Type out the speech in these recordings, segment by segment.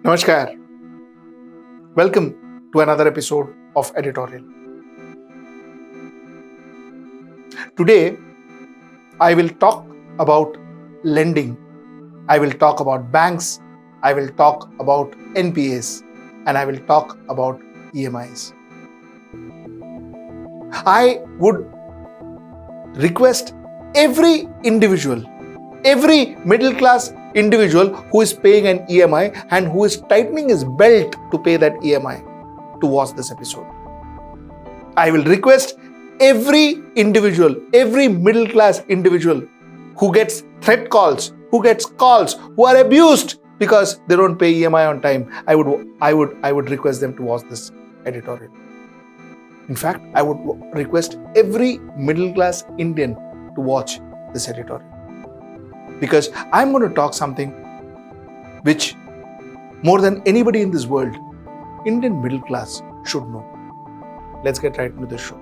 Namaskar. Welcome to another episode of Editorial. Today, I will talk about lending. I will talk about banks. I will talk about NPAs. And I will talk about EMIs. I would request every individual, every middle class individual who is paying an EMI and who is tightening his belt to pay that EMI to watch this episode. I will request every individual, every middle class individual who gets threat calls, who gets calls, who are abused because they don't pay EMI on time. I would request them to watch this editorial. In fact, I would request every middle class Indian to watch this editorial. Because I'm going to talk something which, more than anybody in this world, Indian middle class should know. Let's get right into the show.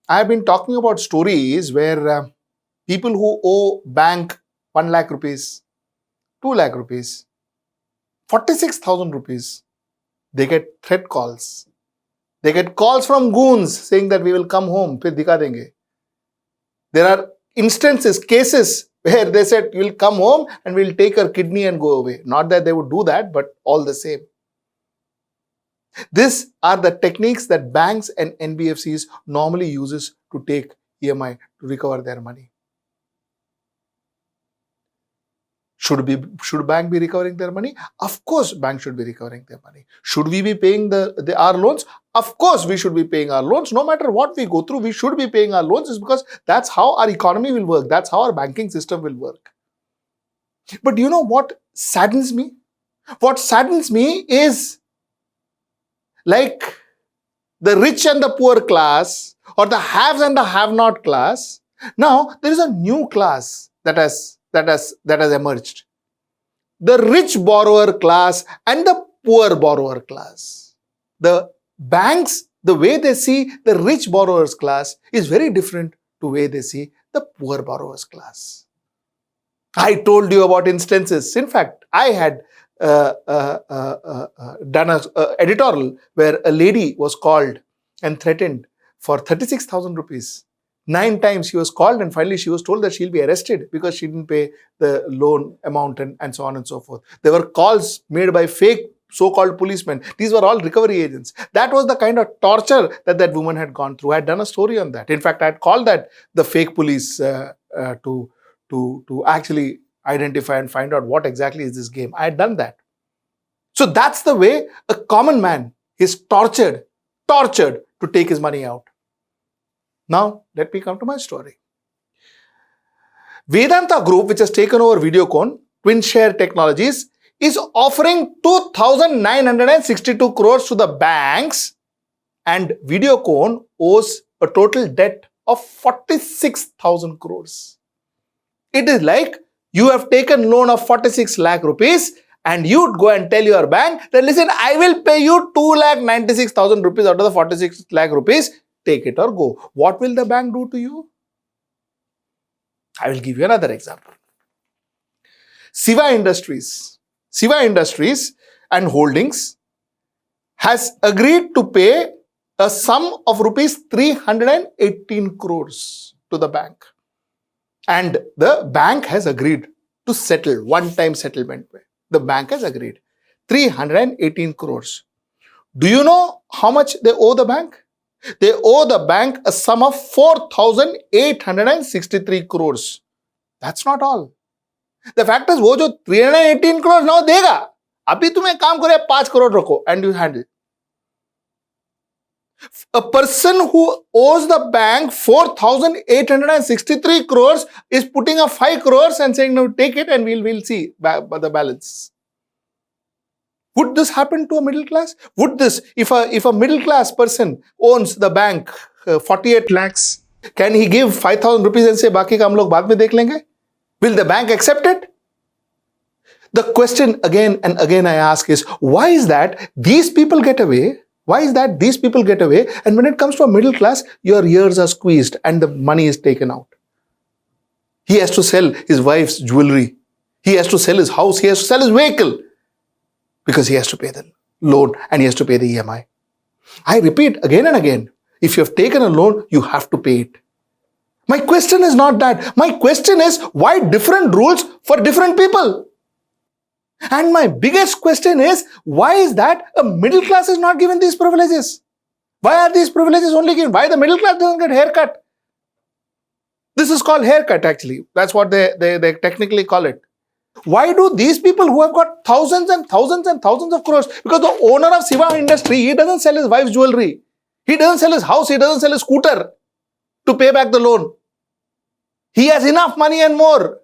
I've been talking about stories where people who owe bank 1 lakh rupees, 2 lakh rupees, 46,000 rupees, they get threat calls. They get calls from goons saying that we will come home, फिर दिखा देंगे. There are instances, cases where they said, you will come home and we'll take your kidney and go away. Not that they would do that, but all the same. These are the techniques that banks and NBFCs normally uses to take EMI to recover their money. Should bank be recovering their money? Of course, bank should be recovering their money. Should we be paying our loans? Of course, we should be paying our loans. No matter what we go through, we should be paying our loans, is because that's how our economy will work. That's how our banking system will work. But you know what saddens me? What saddens me is, like the rich and the poor class, or the haves and the have-not class, now there is a new class that has emerged. The rich borrower class and the poor borrower class. The banks, the way they see the rich borrowers class is very different to the way they see the poor borrowers class. I told you about instances. In fact, I had done an editorial where a lady was called and threatened for 36,000 rupees. 9 times she was called, and finally she was told that she'll be arrested because she didn't pay the loan amount and so on and so forth. There were calls made by fake so-called policemen. These were all recovery agents. That was the kind of torture that woman had gone through. I had done a story on that. In fact, I had called that the fake police to actually identify and find out what exactly is this game. I had done that. So that's the way a common man is tortured to take his money out. Now, let me come to my story. Vedanta Group, which has taken over Videocon, TwinShare Technologies, is offering 2,962 crores to the banks, and Videocon owes a total debt of 46,000 crores. It is like you have taken loan of 46 lakh rupees and you'd go and tell your bank that, listen, I will pay you 2,96,000 rupees out of the 46 lakh rupees. Take it or go. What will the bank do to you? I will give you another example. Siva Industries and Holdings has agreed to pay a sum of rupees 318 crores to the bank. And the bank has agreed to settle, one-time settlement. The bank has agreed. 318 crores. Do you know how much they owe the bank? They owe the bank a sum of 4,863 crores. That's not all. The fact is, वो जो 318 crores now देगा, अभी तुम्हें काम करे 5 crore रखो and you handle. A person who owes the bank 4,863 crores is putting up 5 crores and saying, no, take it and we'll see the balance. Would this happen to a middle class? Would this, if a middle class person owns the bank 48 lakhs, can he give 5,000 rupees and say, बाकी का हम लोग बाद में देख लेंगे? Will the bank accept it? The question again and again I ask is, why is that these people get away? Why is that these people get away? And when it comes to a middle class, your ears are squeezed and the money is taken out. He has to sell his wife's jewelry. He has to sell his house, he has to sell his vehicle because he has to pay the loan and he has to pay the EMI. I repeat again and again, if you have taken a loan, you have to pay it. My question is not that. My question is, why different rules for different people? And my biggest question is, why is that a middle class is not given these privileges? Why are these privileges only given? Why the middle class doesn't get haircut? This is called haircut actually. That's what they technically call it. Why do these people who have got thousands and thousands and thousands of crores, because the owner of Siva Industry, he doesn't sell his wife's jewelry. He doesn't sell his house, he doesn't sell his scooter to pay back the loan. He has enough money and more.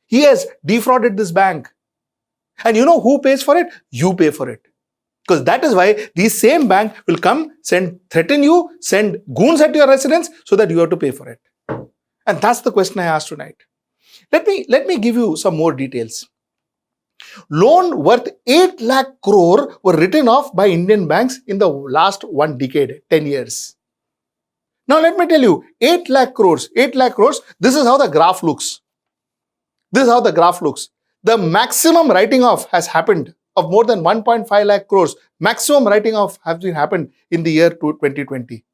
He has defrauded this bank. And you know who pays for it? You pay for it. Because that is why these same bank will come, threaten you, send goons at your residence so that you have to pay for it. And that's the question I asked tonight. Let me give you some more details. Loan worth 8 lakh crore were written off by Indian banks in the last 1 decade, 10 years. Now let me tell you, 8 lakh crores, this is how the graph looks. This is how the graph looks. The maximum writing off has happened of more than 1.5 lakh crores. Maximum writing off has been happened in the year 2020.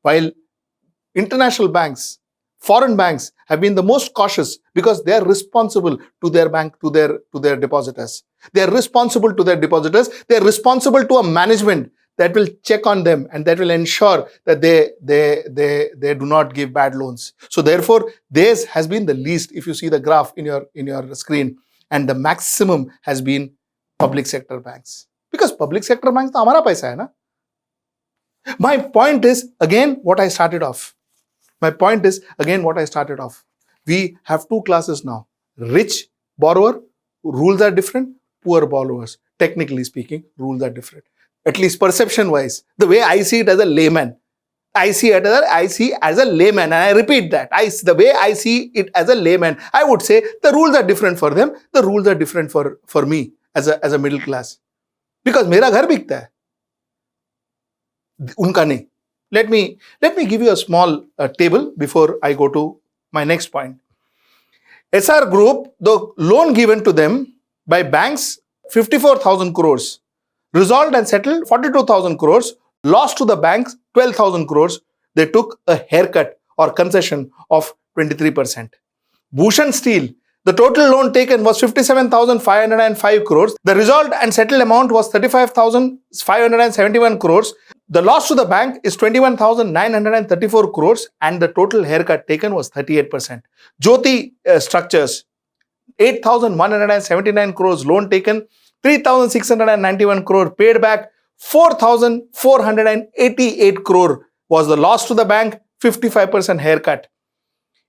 While international banks, foreign banks have been the most cautious because they are responsible to their bank, to their depositors. They are responsible to their depositors. They are responsible to a management that will check on them and that will ensure that they do not give bad loans. So therefore, theirs has been the least. If you see the graph in your screen, and the maximum has been public sector banks, because public sector banks to hamara paisa hai na. My point is again what I started off. We have two classes now. Rich borrower, rules are different. Poor borrowers, technically speaking, rules are different. At least perception wise, the way I see it as a layman. I see as a layman, and I repeat that. The way I see it as a layman, I would say the rules are different for them. The rules are different for me as a middle class. Because mera ghar bikta hai. Unka nahi. Let me give you a small table before I go to my next point. SR Group, the loan given to them by banks, 54,000 crores. Resolved and settled, 42,000 crores. Lost to the banks, 12,000 crores. They took a haircut or concession of 23%. Bhushan Steel, the total loan taken was 57,505 crores. The resolved and settled amount was 35,571 crores. The loss to the bank is 21,934 crores and the total haircut taken was 38%. Jyoti Structures, 8,179 crores loan taken, 3,691 crore paid back, 4,488 crore was the loss to the bank, 55% haircut.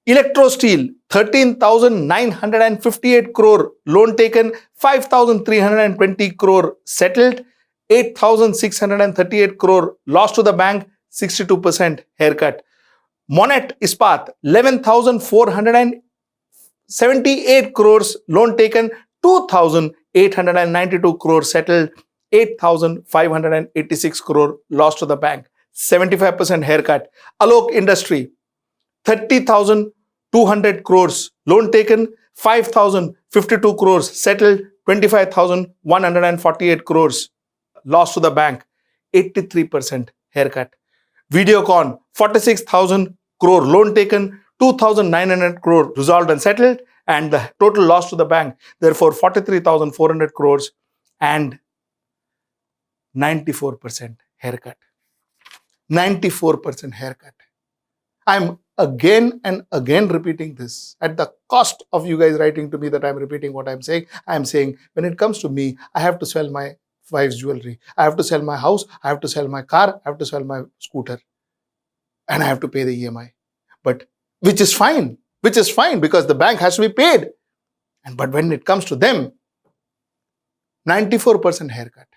Electro Steel, 13,958 crore loan taken, 5,320 crore settled, 8,638 crore loss to the bank, 62% haircut. Monet Ispat, 11,478 crores loan taken, 2,892 crore settled, 8,586 crore lost to the bank, 75% haircut. Alok Industry, 30,200 crores loan taken, 5,052 crores settled, 25,148 crores lost to the bank, 83% haircut. Videocon, 46,000 crore loan taken, 2,900 crore resolved and settled, and the total loss to the bank, therefore 43,400 crores and 94% haircut. 94% haircut. I'm again and again repeating this at the cost of you guys writing to me that I'm repeating what I'm saying. I'm saying when it comes to me, I have to sell my wife's jewelry. I have to sell my house. I have to sell my car. I have to sell my scooter. And I have to pay the EMI. But which is fine because the bank has to be paid. But when it comes to them, 94% haircut.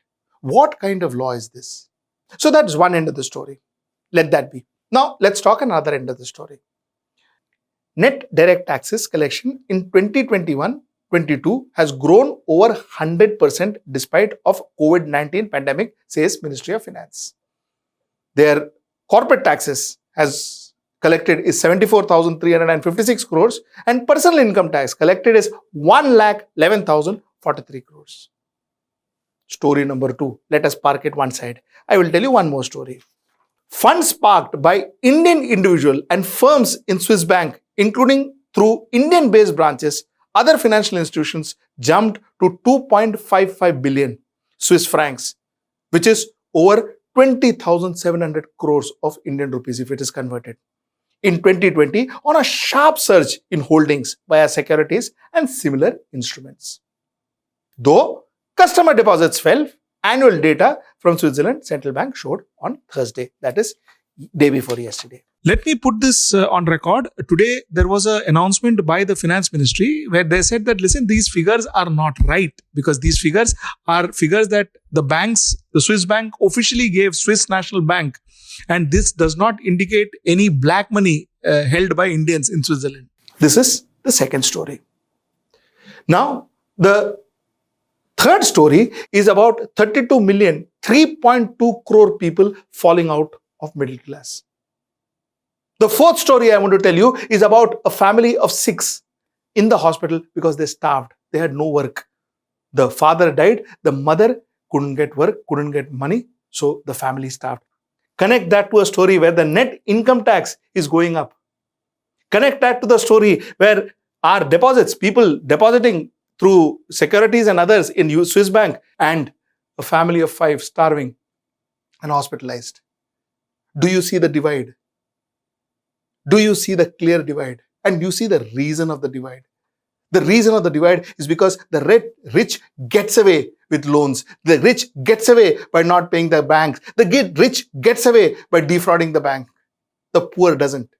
What kind of law is this? So that's one end of the story. Let that be. Now, let's talk another end of the story. Net direct taxes collection in 2021-22 has grown over 100% despite of COVID-19 pandemic, says Ministry of Finance. Their corporate taxes has collected is 74,356 crores and personal income tax collected is 1,11,043 crores. Story number 2. Let us park it one side. I will tell you one more story. Funds parked by Indian individual and firms in Swiss bank, including through Indian-based branches, other financial institutions jumped to 2.55 billion Swiss francs, which is over 20,700 crores of Indian rupees if it is converted, in 2020 on a sharp surge in holdings via securities and similar instruments. Though customer deposits fell, annual data from Switzerland Central Bank showed on Thursday, that is day before yesterday. Let me put this on record. Today, there was an announcement by the finance ministry where they said that, listen, these figures are not right because these figures are figures that the banks, the Swiss bank officially gave Swiss National Bank. And this does not indicate any black money held by Indians in Switzerland. This is the second story. Now, the third story is about 32 million, 3.2 crore people falling out of middle class. The fourth story I want to tell you is about a family of 6 in the hospital because they starved. They had no work. The father died. The mother couldn't get work, couldn't get money. So the family starved. Connect that to a story where the net income tax is going up. Connect that to the story where our deposits, people depositing through securities and others in Swiss bank, and a family of 5 starving and hospitalized. Do you see the divide? Do you see the clear divide? And you see the reason of the divide. The reason of the divide is because the rich gets away with loans. The rich gets away by not paying the banks. The rich gets away by defrauding the bank. The poor doesn't.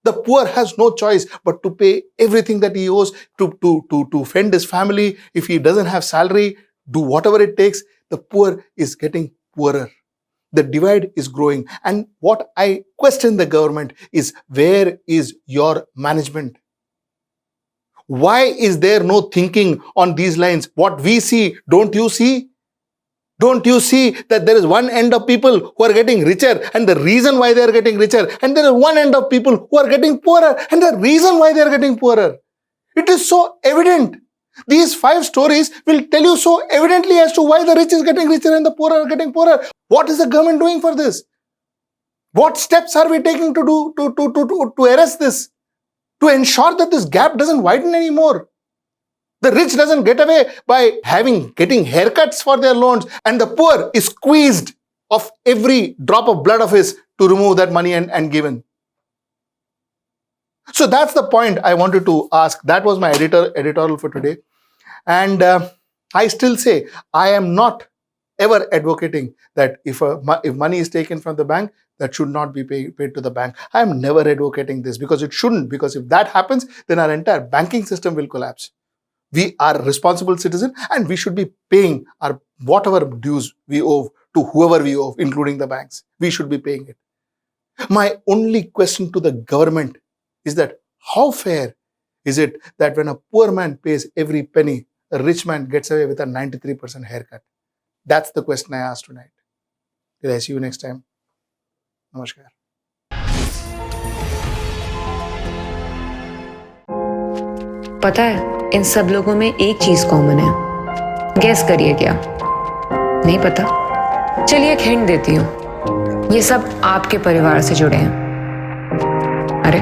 The poor has no choice but to pay everything that he owes to fend his family. If he doesn't have salary, do whatever it takes. The poor is getting poorer. The divide is growing. And what I question the government is, where is your management? Why is there no thinking on these lines? What we see, don't you see? Don't you see that there is one end of people who are getting richer and the reason why they are getting richer, and there is one end of people who are getting poorer and the reason why they are getting poorer? It is so evident. These 5 stories will tell you so evidently as to why the rich is getting richer and the poor are getting poorer. What is the government doing for this? What steps are we taking to do to arrest this? To ensure that this gap doesn't widen anymore. The rich doesn't get away by getting haircuts for their loans, and the poor is squeezed of every drop of blood of his to remove that money and given. So that's the point I wanted to ask. That was my editorial for today. And I still say I am not ever advocating that if money is taken from the bank, that should not be paid to the bank. I am never advocating this because it shouldn't. Because if that happens, then our entire banking system will collapse. We are responsible citizens and we should be paying our whatever dues we owe to whoever we owe, including the banks. We should be paying it. My only question to the government is that how fair is it that when a poor man pays every penny, a rich man gets away with a 93% haircut? That's the question I asked tonight. Till I see you next time. Namaskar. पता है इन सब लोगों में एक चीज common है। Gas करिए क्या? नहीं पता? चलिए एक हिंट देती हूँ। ये सब आपके परिवार से जुड़े हैं। अरे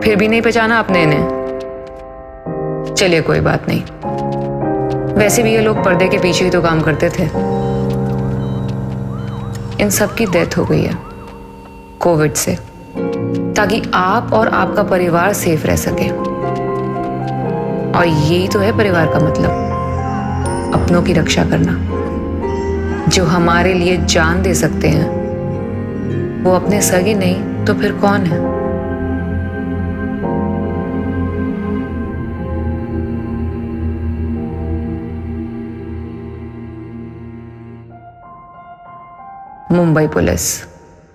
फिर भी नहीं पहचाना आपने इन्हें? चलिए कोई बात नहीं। वैसे भी ये लोग पर्दे के पीछे ही तो काम करते थे। इन सब की डेथ हो गई है कोविड से, ताकि आप और आपका परिवार सेफ रह सके। और यही तो है परिवार का मतलब, अपनों की रक्षा करना। जो हमारे लिए जान दे सकते हैं वो अपने सगे नहीं तो फिर कौन है? मुंबई पुलिस।